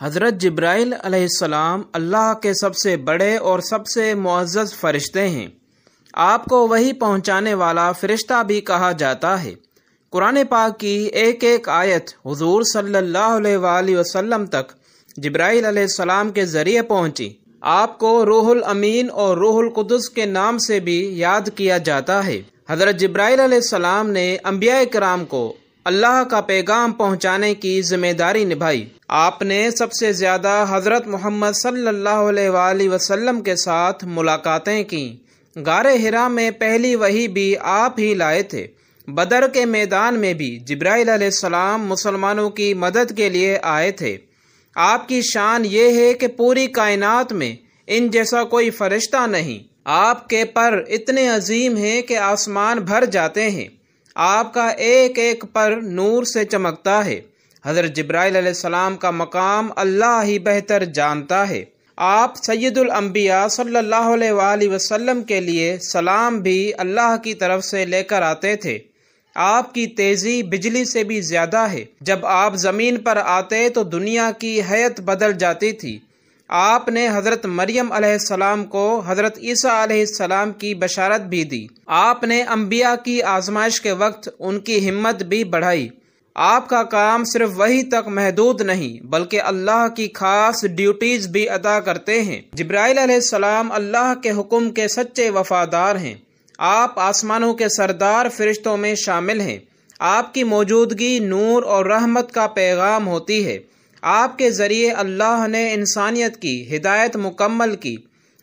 حضرت جبرائیل علیہ السلام اللہ کے سب سے بڑے اور سب سے معزز فرشتے ہیں۔ آپ کو وحی پہنچانے والا فرشتہ بھی کہا جاتا ہے۔ قرآن پاک کی ایک ایک آیت حضور صلی اللہ علیہ وآلہ وسلم تک جبرائیل علیہ السلام کے ذریعے پہنچی۔ آپ کو روح الامین اور روح القدس کے نام سے بھی یاد کیا جاتا ہے۔ حضرت جبرائیل علیہ السلام نے انبیاء کرام کو اللہ کا پیغام پہنچانے کی ذمہ داری نبھائی۔ آپ نے سب سے زیادہ حضرت محمد صلی اللہ علیہ وآلہ وسلم کے ساتھ ملاقاتیں کیں۔ غار حرا میں پہلی وحی بھی آپ ہی لائے تھے۔ بدر کے میدان میں بھی جبرائیل علیہ السلام مسلمانوں کی مدد کے لیے آئے تھے۔ آپ کی شان یہ ہے کہ پوری کائنات میں ان جیسا کوئی فرشتہ نہیں۔ آپ کے پر اتنے عظیم ہیں کہ آسمان بھر جاتے ہیں۔ آپ کا ایک ایک پر نور سے چمکتا ہے۔ حضرت جبرائیل علیہ السلام کا مقام اللہ ہی بہتر جانتا ہے۔ آپ سید الانبیاء صلی اللہ علیہ وآلہ وسلم کے لیے سلام بھی اللہ کی طرف سے لے کر آتے تھے۔ آپ کی تیزی بجلی سے بھی زیادہ ہے۔ جب آپ زمین پر آتے تو دنیا کی حیت بدل جاتی تھی۔ آپ نے حضرت مریم علیہ السلام کو حضرت عیسیٰ علیہ السلام کی بشارت بھی دی۔ آپ نے انبیاء کی آزمائش کے وقت ان کی ہمت بھی بڑھائی۔ آپ کا کام صرف وحی تک محدود نہیں بلکہ اللہ کی خاص ڈیوٹیز بھی ادا کرتے ہیں۔ جبرائیل علیہ السلام اللہ کے حکم کے سچے وفادار ہیں۔ آپ آسمانوں کے سردار فرشتوں میں شامل ہیں۔ آپ کی موجودگی نور اور رحمت کا پیغام ہوتی ہے۔ آپ کے ذریعے اللہ نے انسانیت کی ہدایت مکمل کی۔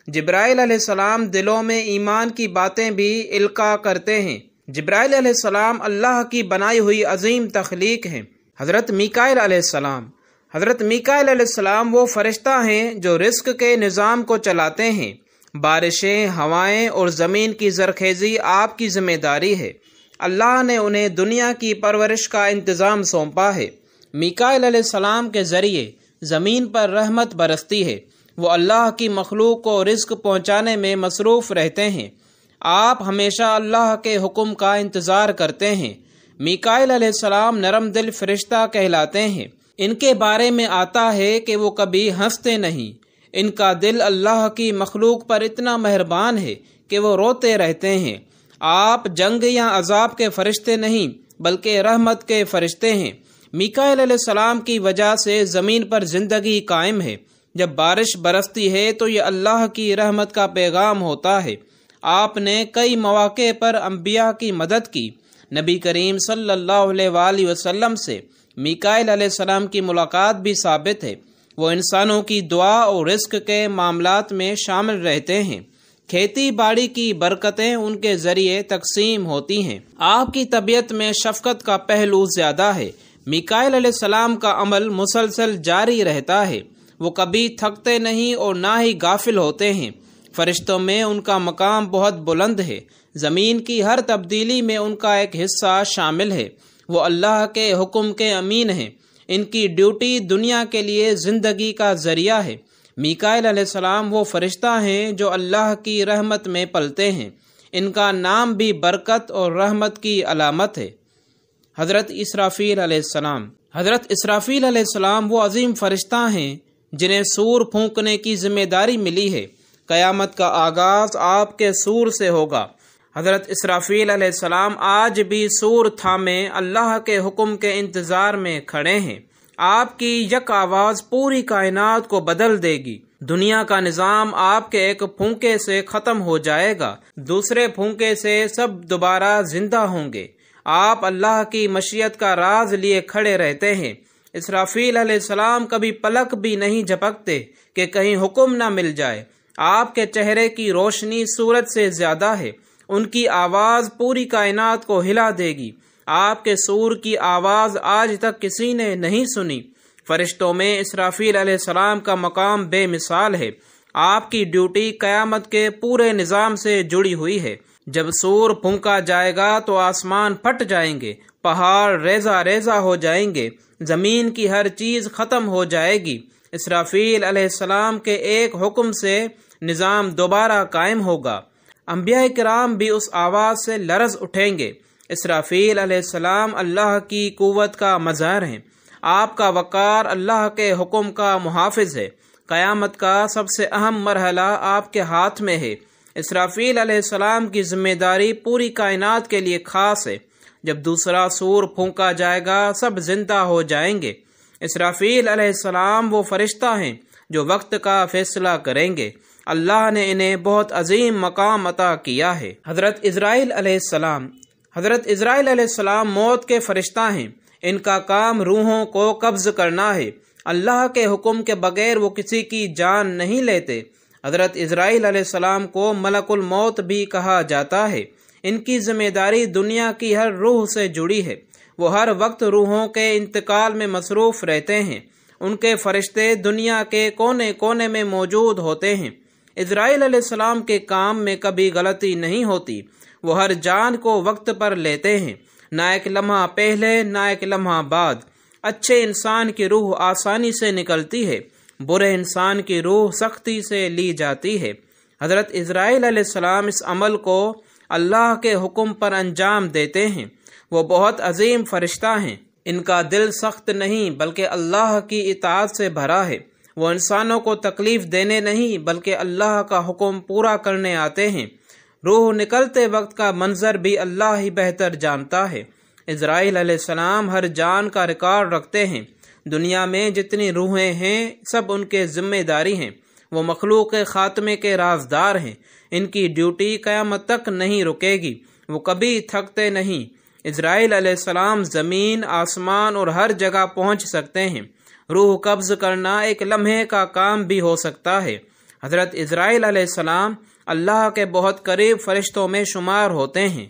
جبرائیل علیہ السلام دلوں میں ایمان کی باتیں بھی القاء کرتے ہیں۔ جبرائیل علیہ السلام اللہ کی بنائی ہوئی عظیم تخلیق ہیں۔ حضرت میکائیل علیہ السلام حضرت میکائیل علیہ السلام وہ فرشتہ ہیں جو رزق کے نظام کو چلاتے ہیں۔ بارشیں، ہوائیں اور زمین کی زرخیزی آپ کی ذمہ داری ہے۔ اللہ نے انہیں دنیا کی پرورش کا انتظام سونپا ہے۔ میکائیل علیہ السلام کے ذریعے زمین پر رحمت برستی ہے۔ وہ اللہ کی مخلوق کو رزق پہنچانے میں مصروف رہتے ہیں۔ آپ ہمیشہ اللہ کے حکم کا انتظار کرتے ہیں۔ میکائیل علیہ السلام نرم دل فرشتہ کہلاتے ہیں۔ ان کے بارے میں آتا ہے کہ وہ کبھی ہنستے نہیں۔ ان کا دل اللہ کی مخلوق پر اتنا مہربان ہے کہ وہ روتے رہتے ہیں۔ آپ جنگ یا عذاب کے فرشتے نہیں بلکہ رحمت کے فرشتے ہیں۔ میکائیل علیہ السلام کی وجہ سے زمین پر زندگی قائم ہے۔ جب بارش برستی ہے تو یہ اللہ کی رحمت کا پیغام ہوتا ہے۔ آپ نے کئی مواقع پر انبیاء کی مدد کی۔ نبی کریم صلی اللہ علیہ وآلہ وسلم سے میکائیل علیہ السلام کی ملاقات بھی ثابت ہے۔ وہ انسانوں کی دعا اور رزق کے معاملات میں شامل رہتے ہیں۔ کھیتی باڑی کی برکتیں ان کے ذریعے تقسیم ہوتی ہیں۔ آپ کی طبیعت میں شفقت کا پہلو زیادہ ہے۔ میکائیل علیہ السلام کا عمل مسلسل جاری رہتا ہے۔ وہ کبھی تھکتے نہیں اور نہ ہی غافل ہوتے ہیں۔ فرشتوں میں ان کا مقام بہت بلند ہے۔ زمین کی ہر تبدیلی میں ان کا ایک حصہ شامل ہے۔ وہ اللہ کے حکم کے امین ہیں۔ ان کی ڈیوٹی دنیا کے لیے زندگی کا ذریعہ ہے۔ میکائیل علیہ السلام وہ فرشتہ ہیں جو اللہ کی رحمت میں پلتے ہیں۔ ان کا نام بھی برکت اور رحمت کی علامت ہے۔ حضرت اسرافیل علیہ السلام حضرت اسرافیل علیہ السلام وہ عظیم فرشتہ ہیں جنہیں سور پھونکنے کی ذمہ داری ملی ہے۔ قیامت کا آغاز آپ کے سور سے ہوگا۔ حضرت اسرافیل علیہ السلام آج بھی سور تھامے اللہ کے حکم کے انتظار میں کھڑے ہیں۔ آپ کی یک آواز پوری کائنات کو بدل دے گی۔ دنیا کا نظام آپ کے ایک پھونکے سے ختم ہو جائے گا۔ دوسرے پھونکے سے سب دوبارہ زندہ ہوں گے۔ آپ اللہ کی مشیت کا راز لیے کھڑے رہتے ہیں۔ اسرافیل علیہ السلام کبھی پلک بھی نہیں جھپکتے کہ کہیں حکم نہ مل جائے۔ آپ کے چہرے کی روشنی سورج سے زیادہ ہے۔ ان کی آواز پوری کائنات کو ہلا دے گی۔ آپ کے سور کی آواز آج تک کسی نے نہیں سنی۔ فرشتوں میں اسرافیل علیہ السلام کا مقام بے مثال ہے۔ آپ کی ڈیوٹی قیامت کے پورے نظام سے جڑی ہوئی ہے۔ جب سور پھونکا جائے گا تو آسمان پھٹ جائیں گے، پہاڑ ریزہ ریزہ ہو جائیں گے، زمین کی ہر چیز ختم ہو جائے گی۔ اسرافیل علیہ السلام کے ایک حکم سے نظام دوبارہ قائم ہوگا۔ انبیاء کرام بھی اس آواز سے لرز اٹھیں گے۔ اسرافیل علیہ السلام اللہ کی قوت کا مظہر ہیں۔ آپ کا وقار اللہ کے حکم کا محافظ ہے۔ قیامت کا سب سے اہم مرحلہ آپ کے ہاتھ میں ہے۔ اسرافیل علیہ السلام کی ذمہ داری پوری کائنات کے لیے خاص ہے۔ جب دوسرا سور پھونکا جائے گا سب زندہ ہو جائیں گے۔ اسرافیل علیہ السلام وہ فرشتہ ہیں جو وقت کا فیصلہ کریں گے۔ اللہ نے انہیں بہت عظیم مقام عطا کیا ہے۔ حضرت عزرائیل علیہ السلام موت کے فرشتہ ہیں۔ ان کا کام روحوں کو قبض کرنا ہے۔ اللہ کے حکم کے بغیر وہ کسی کی جان نہیں لیتے۔ حضرت عزرائیل علیہ السلام کو ملک الموت بھی کہا جاتا ہے۔ ان کی ذمہ داری دنیا کی ہر روح سے جڑی ہے۔ وہ ہر وقت روحوں کے انتقال میں مصروف رہتے ہیں۔ ان کے فرشتے دنیا کے کونے کونے میں موجود ہوتے ہیں۔ عزرائیل علیہ السلام کے کام میں کبھی غلطی نہیں ہوتی۔ وہ ہر جان کو وقت پر لیتے ہیں، نہ ایک لمحہ پہلے نہ ایک لمحہ بعد۔ اچھے انسان کی روح آسانی سے نکلتی ہے، برے انسان کی روح سختی سے لی جاتی ہے۔ حضرت عزرائیل علیہ السلام اس عمل کو اللہ کے حکم پر انجام دیتے ہیں۔ وہ بہت عظیم فرشتہ ہیں۔ ان کا دل سخت نہیں بلکہ اللہ کی اطاعت سے بھرا ہے۔ وہ انسانوں کو تکلیف دینے نہیں بلکہ اللہ کا حکم پورا کرنے آتے ہیں۔ روح نکلتے وقت کا منظر بھی اللہ ہی بہتر جانتا ہے۔ عزرائیل علیہ السلام ہر جان کا ریکارڈ رکھتے ہیں۔ دنیا میں جتنی روحیں ہیں سب ان کے ذمہ داری ہیں۔ وہ مخلوق کے خاتمے کے رازدار ہیں۔ ان کی ڈیوٹی قیامت تک نہیں رکے گی۔ وہ کبھی تھکتے نہیں۔ عزرائیل علیہ السلام زمین، آسمان اور ہر جگہ پہنچ سکتے ہیں۔ روح قبض کرنا ایک لمحے کا کام بھی ہو سکتا ہے۔ حضرت عزرائیل علیہ السلام اللہ کے بہت قریب فرشتوں میں شمار ہوتے ہیں۔